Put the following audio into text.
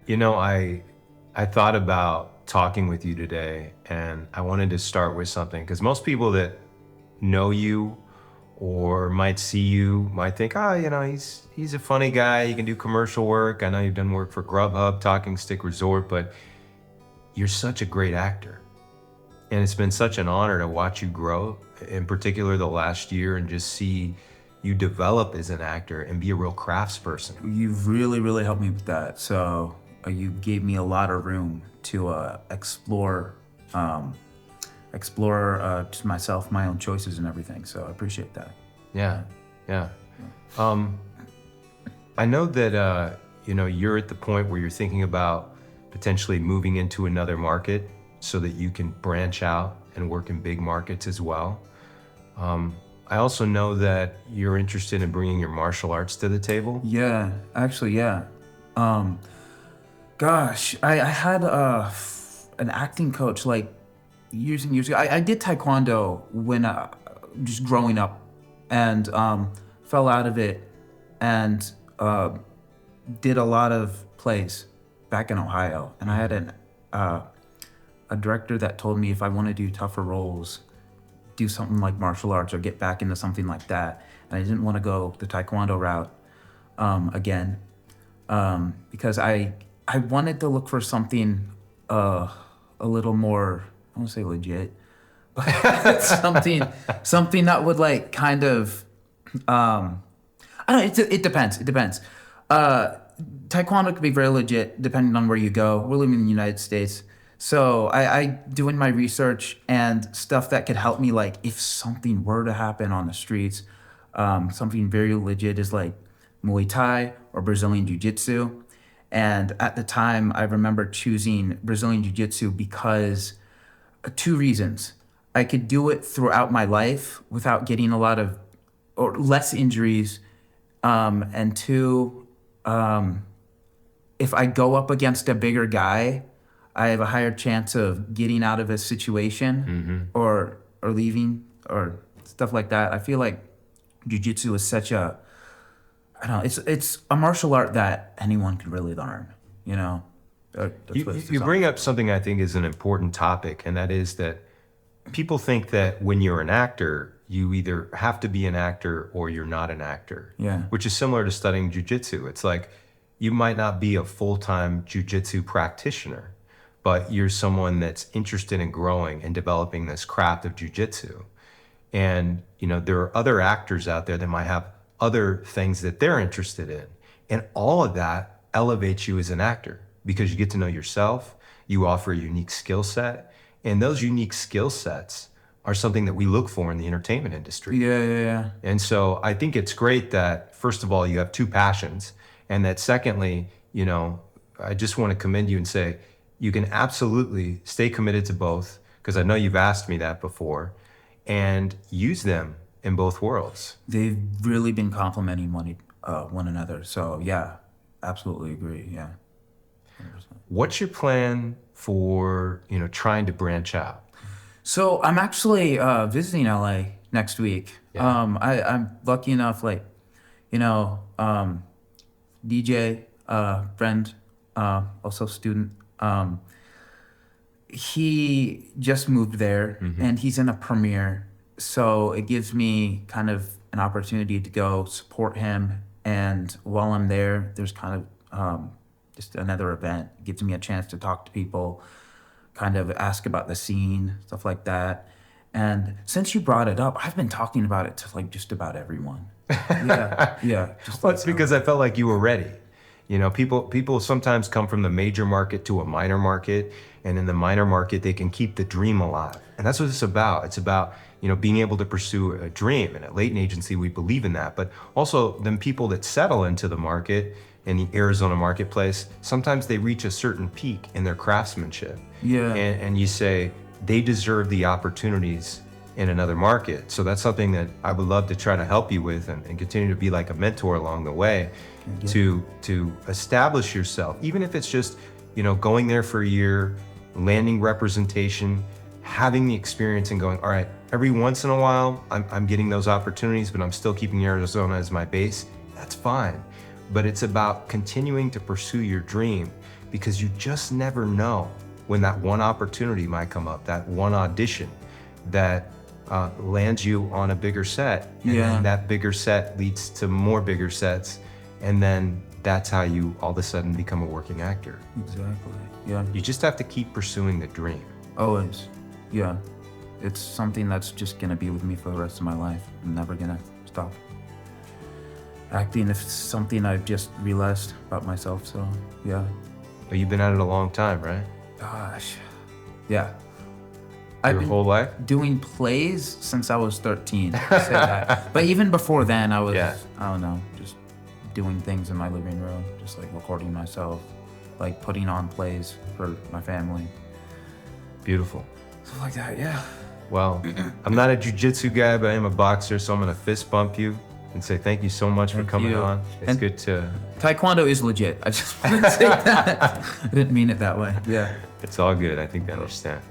I thought about talking with you today, and I wanted to start with something because most people that know you or might see you might think, oh, he's a funny guy. He can do commercial work. I know you've done work for Grubhub, Talking Stick Resort, but you're such a great actor. And it's been such an honor to watch you grow, in particular the last year, and just see you develop as an actor and be a real craftsperson. You've really helped me with that. So you gave me a lot of room to explore just myself, my own choices and everything. So I appreciate that. Yeah. I know that you're at the point where you're thinking about potentially moving into another market so that you can branch out and work in big markets as well. I also know that you're interested in bringing your martial arts to the table. Yeah, actually, yeah. I had an acting coach like years and years ago. I did taekwondo when just growing up, and fell out of it, and did a lot of plays back in Ohio. And I had a director that told me if I want to do tougher roles, do something like martial arts or get back into something like that. And I didn't want to go the taekwondo route again, because I wanted to look for something a little more, I won't say legit, but something that would like kind of, I don't know, it depends. It depends. Taekwondo could be very legit depending on where you go. We're living in the United States. So I doing my research and stuff that could help me, like if something were to happen on the streets, something very legit is like Muay Thai or Brazilian Jiu-Jitsu. And at the time, I remember choosing Brazilian Jiu-Jitsu because two reasons. I could do it throughout my life without getting a lot of, or less injuries. And two, if I go up against a bigger guy, I have a higher chance of getting out of a situation or leaving or stuff like that. I feel like jiu-jitsu is such a, I don't know, it's a martial art that anyone can really learn, you know? You bring up something I think is an important topic, and that is that people think that when you're an actor, you either have to be an actor or you're not an actor. Yeah. Which is similar to studying jiu-jitsu. It's like you might not be a full-time jiu-jitsu practitioner, but you're someone that's interested in growing and developing this craft of jiu-jitsu. And, there are other actors out there that might have other things that they're interested in. And all of that elevates you as an actor because you get to know yourself, you offer a unique skill set, and those unique skill sets are something that we look for in the entertainment industry. Yeah. And so I think it's great that, first of all, you have two passions, and that secondly, I just want to commend you and say, you can absolutely stay committed to both, because I know you've asked me that before, and use them in both worlds. They've really been complementing one another. So yeah, absolutely agree. Yeah. 100%. What's your plan for, trying to branch out? So I'm actually visiting LA next week. Yeah. I'm lucky enough, DJ, friend, also student, he just moved there and he's in a premiere. So it gives me kind of an opportunity to go support him. And while I'm there, there's kind of just another event. It gives me a chance to talk to people, kind of ask about the scene, stuff like that. And since you brought it up, I've been talking about it to like just about everyone. Yeah. Well, it's because I felt like you were ready. People sometimes come from the major market to a minor market, and in the minor market, they can keep the dream alive. And that's what it's about. It's about, being able to pursue a dream. And at Leighton Agency, we believe in that. But also, then people that settle into the market in the Arizona marketplace, sometimes they reach a certain peak in their craftsmanship. Yeah. And you say, they deserve the opportunities in another market. So that's something that I would love to try to help you with and continue to be like a mentor along the way to establish yourself, even if it's just, going there for a year, landing representation, having the experience and going, all right, every once in a while, I'm getting those opportunities, but I'm still keeping Arizona as my base. That's fine. but it's about continuing to pursue your dream, because you just never know when that one opportunity might come up, that one audition that lands you on a bigger set. And then that bigger set leads to more bigger sets. And then that's how you all of a sudden become a working actor. Exactly. Yeah. You just have to keep pursuing the dream. Always. Yeah. It's something that's just gonna be with me for the rest of my life. I'm never gonna stop. Acting is something I've just realized about myself, so yeah. But you've been at it a long time, right? Gosh. Yeah. Your whole life? Doing plays since I was 13. Say that. But even before then, I was, I don't know, just doing things in my living room, just like recording myself, like putting on plays for my family. Beautiful. Stuff like that, yeah. Well, I'm not a jiu-jitsu guy, but I am a boxer, so I'm gonna fist bump you and say thank you so much for coming on. It's good to... Taekwondo is legit. I just want to say that. I didn't mean it that way. Yeah. It's all good. I think they understand.